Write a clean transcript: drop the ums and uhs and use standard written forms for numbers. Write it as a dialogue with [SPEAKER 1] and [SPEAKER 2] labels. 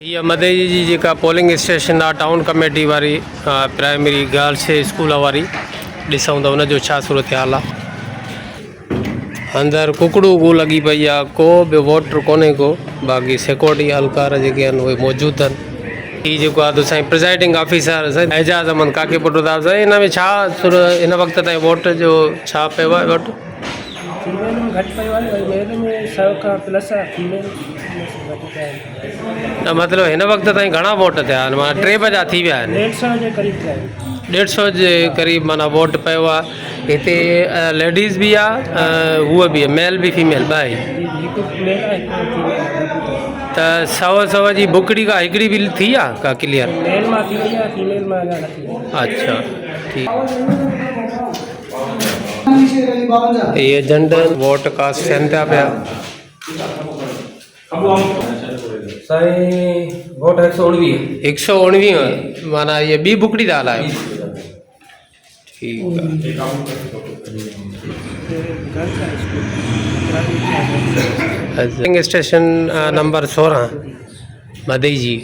[SPEAKER 1] ये मदई जी जेका polling station आहे टाउन कमेटी वारी प्राइमरी गर्ल्स स्कूल वारी ॾिसूं त हुनजो छा सूरत हाल आहे। अंदरि कुकड़ू गू लॻी पई आहे, को बि वोटर कोन्हे को, बाक़ी सिक्योरिटी एहलकार जेके आहिनि उहे मौजूदु आहिनि। हीअ जेको आहे त साईं प्रिज़ाइडिंग ऑफिसर साईं एजाज़ अहमद काके पुटु साहिबु साईं, हिन में छा हिन वक़्त ताईं वोट जो छा पियो आहे वोट?
[SPEAKER 2] फीमेल में घटि पियो आहे, मेल में 100 खां प्लस आहे, फीमेल
[SPEAKER 1] न मतिलबु हिन वक़्त ताईं घणा वोट थिया आहिनि? माना 3 बजा थी विया आहिनि,
[SPEAKER 2] 150 जे क़रीब थिया आहिनि।
[SPEAKER 1] 150 जे क़रीब माना वोट पियो आहे। हिते लेडीज़ बि आहे, हूअ बि आहे, मेल बि फीमेल ॿ आहे।
[SPEAKER 2] हिकु मेल आहे, हिकु फीमेल
[SPEAKER 1] त 100 जी बुकड़ी का हिकिड़ी बि थी आहे का क्लियर?
[SPEAKER 2] मेल मां थी वई आहे, फीमेल मां अञा न थी वई।
[SPEAKER 1] अच्छा ठीकु। ये एजेंट वोट कास्ट थियनि था पिया।
[SPEAKER 2] साईं वोट
[SPEAKER 1] 119 माना ये ॿी बुकड़ी था हलायो? ठीकु आहे। स्टेशन नंबर 16 मदई जी।